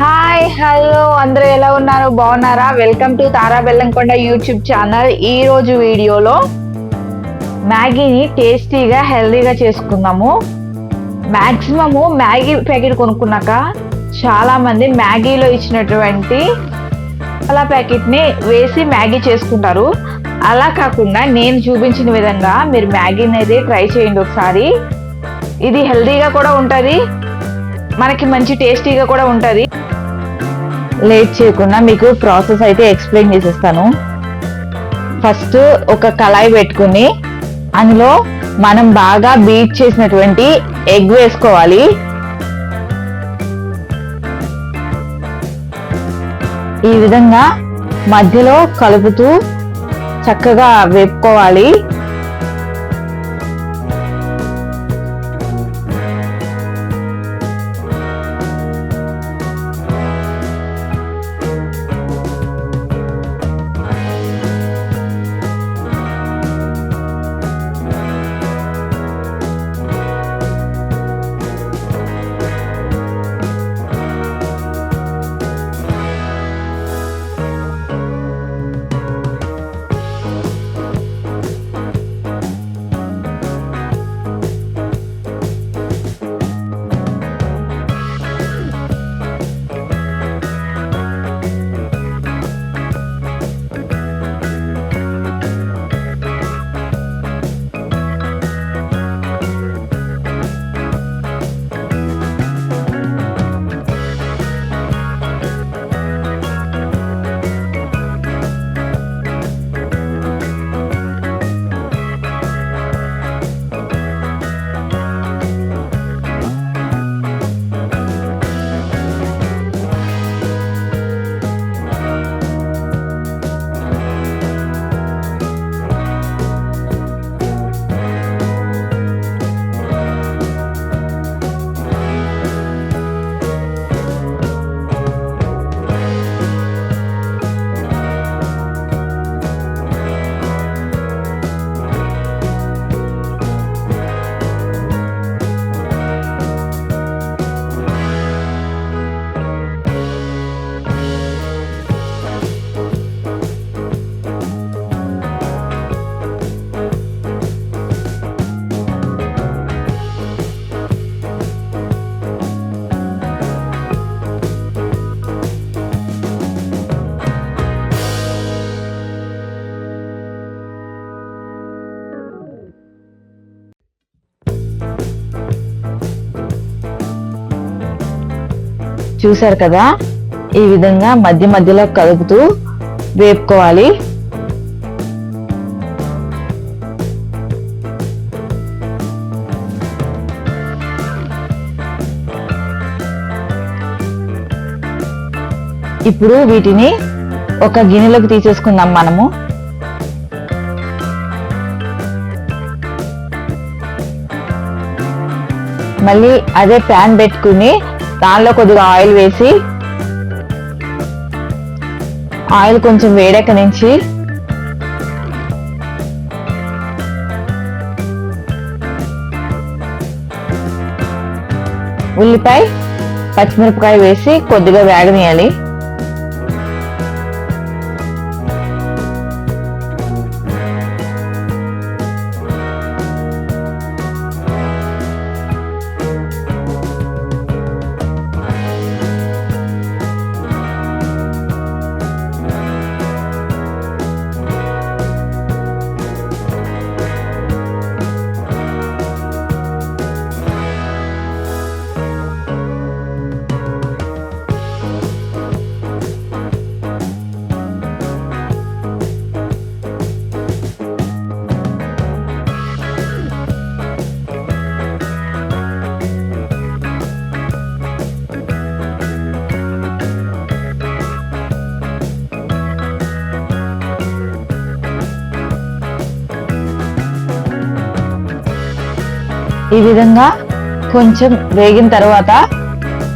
Hi hello అందరూ ఎలా ఉన్నారు? బాగున్నారా? Welcome to Tara Bellamkonda YouTube channel. ఈ రోజు వీడియోలో మ్యాగీని టేస్టీగా హెల్దీగా చేసుకుందాము. మ్యాక్సిమము మ్యాగీ ప్యాకెట్ కొనుక్కున్నాక చాలా మంది మ్యాగీలో ఇచ్చినటువంటి మసాలా ప్యాకెట్ని వేసి మ్యాగీ చేసుకుంటారు. అలా కాకుండా నేను చూపించిన విధంగా మీరు మ్యాగీని అయితే ట్రై చేయండి ఒకసారి. ఇది హెల్దీగా కూడా ఉంటుంది, మనకి మంచి టేస్టీగా కూడా ఉంటుంది. లేట్ చేయకుండా మీకు ప్రాసెస్ అయితే ఎక్స్ప్లెయిన్ చేసేస్తాను. ఫస్ట్ ఒక కళాయి పెట్టుకుని అందులో మనం బాగా బీట్ చేసినటువంటి ఎగ్ వేసుకోవాలి. ఈ విధంగా మధ్యలో కలుపుతూ చక్కగా వేపుకోవాలి. చూసారు కదా, ఈ విధంగా మధ్య మధ్యలో కలుపుతూ వేపుకోవాలి. ఇప్పుడు వీటిని ఒక గిన్నెలోకి తీసేసుకుందాం మనము. మళ్ళీ అదే ప్యాన్ పెట్టుకుని దానిలో కొద్దిగా ఆయిల్ వేసి, ఆయిల్ కొంచెం వేడెక్కనించి ఉల్లిపాయ పచ్చిమిరపకాయ వేసి కొద్దిగా వేగనీయాలి. ఈ విధంగా కొంచెం వేగిన తర్వాత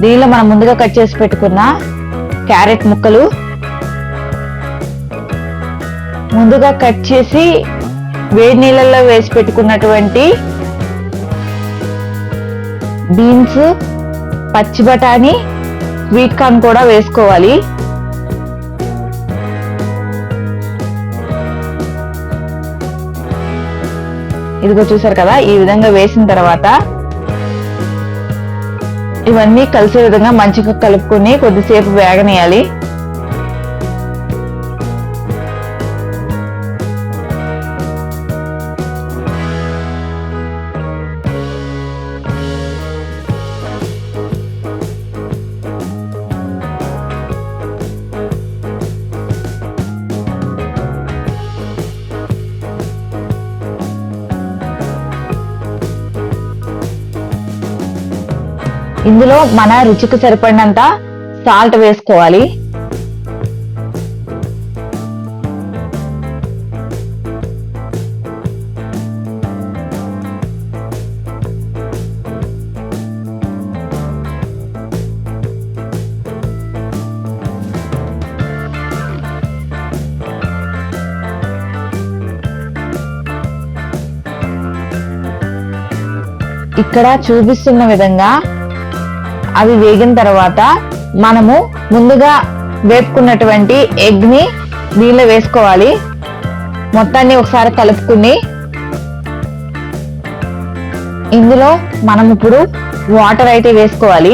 దీనిలో మనం ముందుగా కట్ చేసి పెట్టుకున్న క్యారెట్ ముక్కలు, ముందుగా కట్ చేసి వేడి నీళ్ళల్లో వేసి పెట్టుకున్నటువంటి బీన్స్, పచ్చి బఠానీ, స్వీట్ కార్న్ కూడా వేసుకోవాలి. ఇదిగో చూసారు కదా, ఈ విధంగా వేసిన తర్వాత ఇవన్నీ కలిసే విధంగా మంచిగా కలుపుకొని కొద్దిసేపు వేగనీయాలి. ఇందులో మన రుచికి సరిపడినంత సాల్ట్ వేసుకోవాలి. ఇక్కడ చూపిస్తున్న విధంగా అవి వేగిన తర్వాత మనము ముందుగా వేపుకున్నటువంటి ఎగ్ ని దీనిలో వేసుకోవాలి. మొత్తాన్ని ఒకసారి కలుపుకుని ఇందులో మనం ఇప్పుడు వాటర్ అయితే వేసుకోవాలి.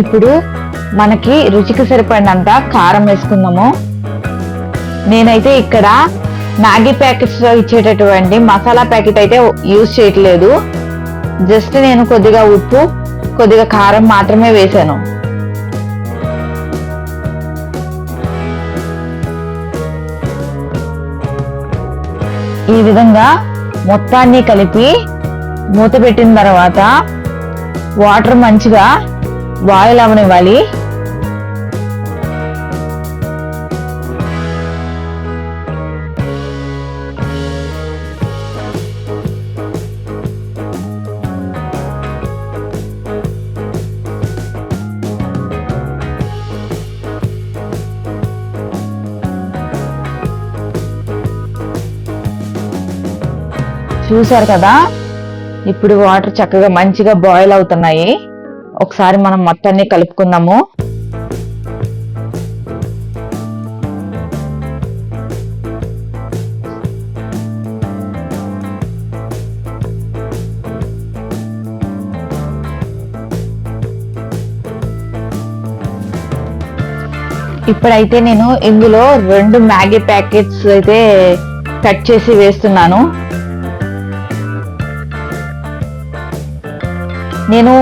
ఇప్పుడు మనకి రుచికి సరిపడినంత కారం వేసుకుందాము. నేనైతే ఇక్కడ మ్యాగీ ప్యాకెట్స్ లో ఇచ్చేటటువంటి మసాలా ప్యాకెట్ అయితే యూజ్ చేయట్లేదు. జస్ట్ నేను కొద్దిగా ఉప్పు, కొద్దిగా కారం మాత్రమే వేసాను. ఈ విధంగా మొత్తాన్ని కలిపి మూత పెట్టిన తర్వాత వాటర్ మంచిగా బాయిల్ అవనివ్వాలి. చూసారు కదా, ఇప్పుడు వాటర్ చక్కగా మంచిగా బాయిల్ అవుతున్నాయి. ఒకసారి మనం మొత్తాన్ని కలుపుకుందాము. ఇప్పుడైతే నేను ఇందులో 2 మ్యాగీ ప్యాకెట్స్ అయితే కట్ చేసి వేస్తున్నాను. నేను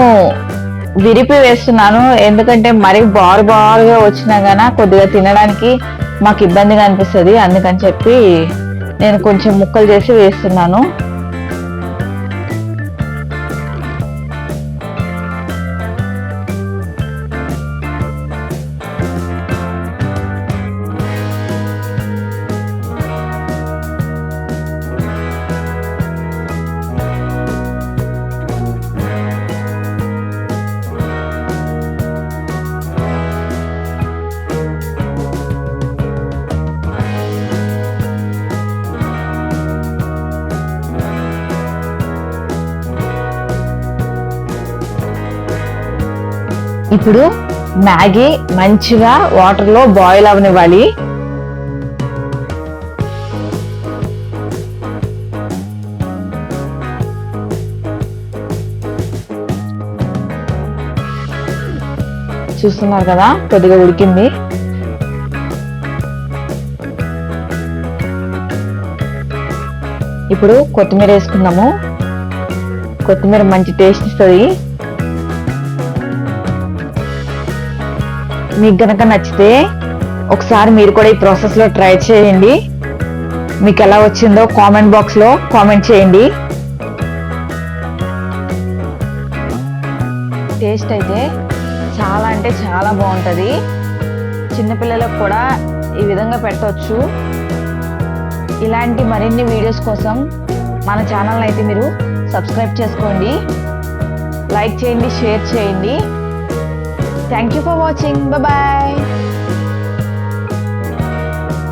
విరిపి వేస్తున్నాను, ఎందుకంటే మరి బారుగా వచ్చినా గానా కొద్దిగా తినడానికి మాకు ఇబ్బందిగా అనిపిస్తుంది. అందుకని చెప్పి నేను కొంచెం ముక్కలు చేసి వేస్తున్నాను. ఇప్పుడు మ్యాగీ మంచిగా వాటర్ లో బాయిల్ అవనివ్వాలి. చూస్తున్నారు కదా, కొద్దిగా ఉడికింది. ఇప్పుడు కొత్తిమీర వేసుకుందాము. కొత్తిమీర మంచి టేస్ట్ ఇస్తుంది. మీకు గనక నచ్చితే ఒకసారి మీరు కూడా ఈ ప్రాసెస్ లో ట్రై చేయండి. మీకు ఎలా వచ్చిందో కామెంట్ బాక్స్ లో కామెంట్ చేయండి. టేస్ట్ అయితే చాలా అంటే చాలా బాగుంటుంది. చిన్నపిల్లలకు కూడా ఈ విధంగా పెట్టవచ్చు. ఇలాంటి మరిన్ని వీడియోస్ కోసం మన ఛానల్ అయితే మీరు సబ్స్క్రైబ్ చేసుకోండి, లైక్ చేయండి, షేర్ చేయండి. Thank you for watching. Bye.